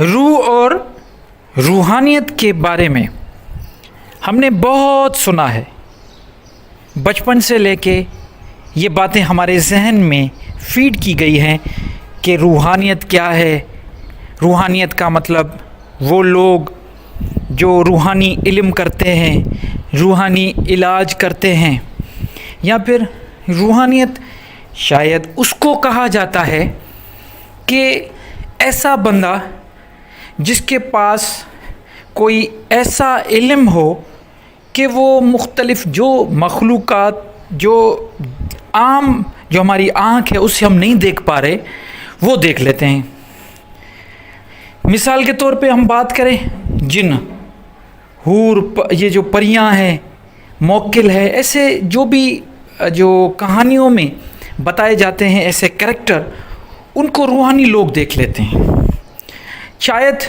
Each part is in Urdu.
روح اور روحانیت کے بارے میں ہم نے بہت سنا ہے. بچپن سے لے کے یہ باتیں ہمارے ذہن میں فیڈ کی گئی ہیں کہ روحانیت کیا ہے. روحانیت کا مطلب وہ لوگ جو روحانی علم کرتے ہیں، روحانی علاج کرتے ہیں، یا پھر روحانیت شاید اس کو کہا جاتا ہے کہ ایسا بندہ جس کے پاس کوئی ایسا علم ہو کہ وہ مختلف جو مخلوقات جو عام جو ہماری آنکھ ہے اس سے ہم نہیں دیکھ پا رہے وہ دیکھ لیتے ہیں. مثال کے طور پہ ہم بات کریں جن، حور، یہ جو پریاں ہیں، موکل ہے، ایسے جو بھی جو کہانیوں میں بتائے جاتے ہیں ایسے کریکٹر، ان کو روحانی لوگ دیکھ لیتے ہیں. شاید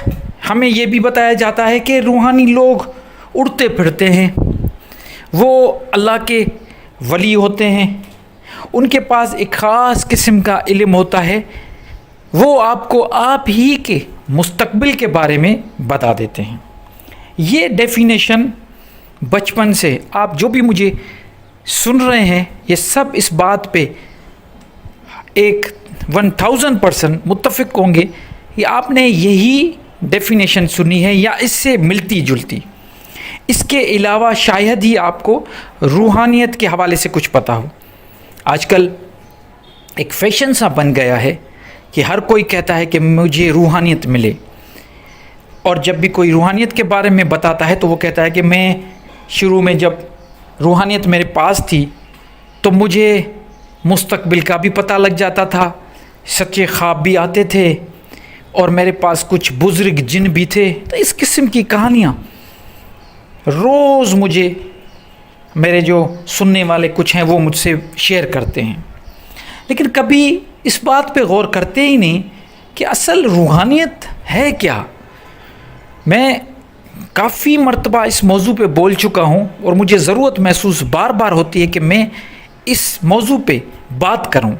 ہمیں یہ بھی بتایا جاتا ہے کہ روحانی لوگ اڑتے پھرتے ہیں، وہ اللہ کے ولی ہوتے ہیں، ان کے پاس ایک خاص قسم کا علم ہوتا ہے، وہ آپ کو آپ ہی کے مستقبل کے بارے میں بتا دیتے ہیں. یہ ڈیفینیشن بچپن سے آپ جو بھی مجھے سن رہے ہیں یہ سب اس بات پہ ایک 1000% متفق ہوں گے کہ آپ نے یہی ڈیفینیشن سنی ہے یا اس سے ملتی جلتی. اس کے علاوہ شاید ہی آپ کو روحانیت کے حوالے سے کچھ پتہ ہو. آج کل ایک فیشن سا بن گیا ہے کہ ہر کوئی کہتا ہے کہ مجھے روحانیت ملے، اور جب بھی کوئی روحانیت کے بارے میں بتاتا ہے تو وہ کہتا ہے کہ میں شروع میں جب روحانیت میرے پاس تھی تو مجھے مستقبل کا بھی پتہ لگ جاتا تھا، سچے خواب بھی آتے تھے، اور میرے پاس کچھ بزرگ جن بھی تھے. تو اس قسم کی کہانیاں روز مجھے میرے جو سننے والے کچھ ہیں وہ مجھ سے شیئر کرتے ہیں، لیکن کبھی اس بات پہ غور کرتے ہی نہیں کہ اصل روحانیت ہے کیا. میں کافی مرتبہ اس موضوع پہ بول چکا ہوں اور مجھے ضرورت محسوس بار بار ہوتی ہے کہ میں اس موضوع پہ بات کروں.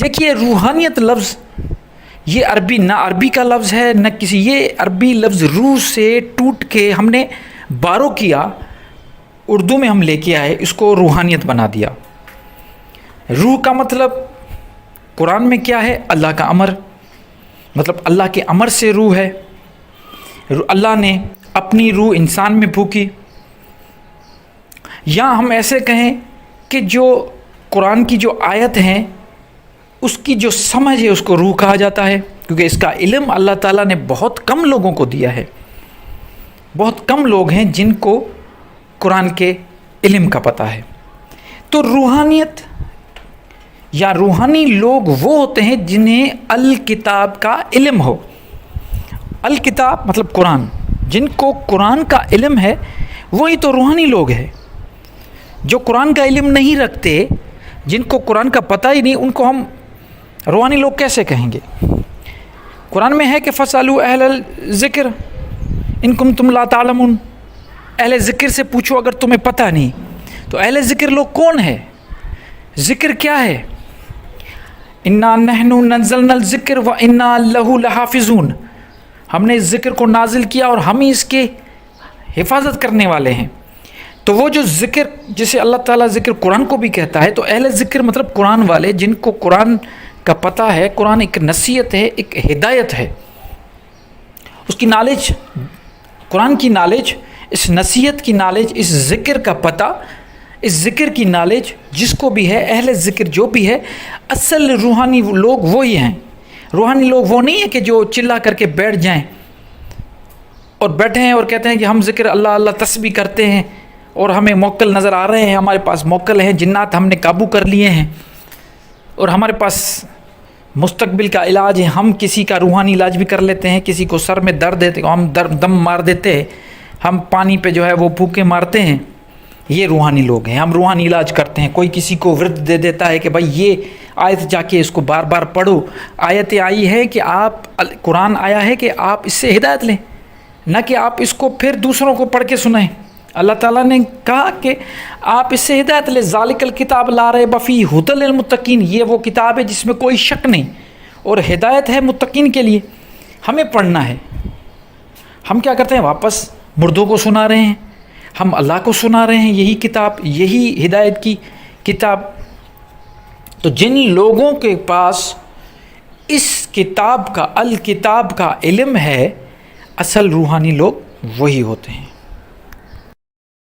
دیکھیے، روحانیت لفظ یہ عربی نہ عربی کا لفظ ہے نہ کسی، یہ عربی لفظ روح سے ٹوٹ کے ہم نے بارو کیا، اردو میں ہم لے کے آئے، اس کو روحانیت بنا دیا. روح کا مطلب قرآن میں کیا ہے؟ اللہ کا امر، مطلب اللہ کے امر سے روح ہے. اللہ نے اپنی روح انسان میں پھونکی. یا ہم ایسے کہیں کہ جو قرآن کی جو آیت ہیں اس کی جو سمجھ ہے اس کو روح کہا جاتا ہے، کیونکہ اس کا علم اللہ تعالیٰ نے بہت کم لوگوں کو دیا ہے. بہت کم لوگ ہیں جن کو قرآن کے علم کا پتہ ہے. تو روحانیت یا روحانی لوگ وہ ہوتے ہیں جنہیں الکتاب کا علم ہو. الکتاب مطلب قرآن، جن کو قرآن کا علم ہے وہی تو روحانی لوگ ہیں. جو قرآن کا علم نہیں رکھتے، جن کو قرآن کا پتہ ہی نہیں، ان کو ہم روحانی لوگ کیسے کہیں گے؟ قرآن میں ہے کہ فَاسْأَلُوا أَهْلَ الذِّكْرِ إِن كُنتُمْ لَا تَعْلَمُونَ، اہل ذکر سے پوچھو اگر تمہیں پتہ نہیں. تو اہل ذکر لوگ کون ہے؟ ذکر کیا ہے؟ إِنَّا نَحْنُ نَزَّلْنَا الذِّكْرَ وَإِنَّا لَهُ لَحَافِظُونَ، ہم نے اس ذکر کو نازل کیا اور ہم ہی اس کے حفاظت کرنے والے ہیں. تو وہ جو ذکر جسے اللہ تعالیٰ ذکر قرآن کو بھی کہتا ہے، تو اہل ذکر مطلب قرآن والے، جن کو قرآن کا پتہ ہے. قرآن ایک نصیحت ہے، ایک ہدایت ہے. اس کی نالج، قرآن کی نالج، اس نصیحت کی نالج، اس ذکر کا پتہ، اس ذکر کی نالج جس کو بھی ہے، اہل ذکر جو بھی ہے، اصل روحانی لوگ وہی ہیں. روحانی لوگ وہ نہیں ہے کہ جو چلا کر کے بیٹھ جائیں اور بیٹھے ہیں اور کہتے ہیں کہ ہم ذکر اللہ اللہ تسبیح کرتے ہیں اور ہمیں موکل نظر آ رہے ہیں، ہمارے پاس موکل ہیں، جنات ہم نے قابو کر لیے ہیں، اور ہمارے پاس مستقبل کا علاج ہے، ہم کسی کا روحانی علاج بھی کر لیتے ہیں. کسی کو سر میں درد ہے تو ہم دم مار دیتے ہیں، ہم پانی پہ جو ہے وہ پھونکے مارتے ہیں. یہ روحانی لوگ ہیں. ہم روحانی علاج کرتے ہیں. کوئی کسی کو ورد دے دیتا ہے کہ بھائی یہ آیت جا کے اس کو بار بار پڑھو، آیت آئی ہے کہ آپ، قرآن آیا ہے کہ آپ اس سے ہدایت لیں، نہ کہ آپ اس کو پھر دوسروں کو پڑھ کے سنائیں. اللہ تعالیٰ نے کہا کہ آپ اس سے ہدایت لیں. ذالک الکتاب لا ریب فیہ ھدی للمتقین، یہ وہ کتاب ہے جس میں کوئی شک نہیں اور ہدایت ہے متقین کے لیے. ہمیں پڑھنا ہے. ہم کیا کرتے ہیں؟ واپس مردوں کو سنا رہے ہیں، ہم اللہ کو سنا رہے ہیں یہی کتاب، یہی ہدایت کی کتاب. تو جن لوگوں کے پاس اس کتاب کا، الکتاب کا علم ہے، اصل روحانی لوگ وہی ہوتے ہیں.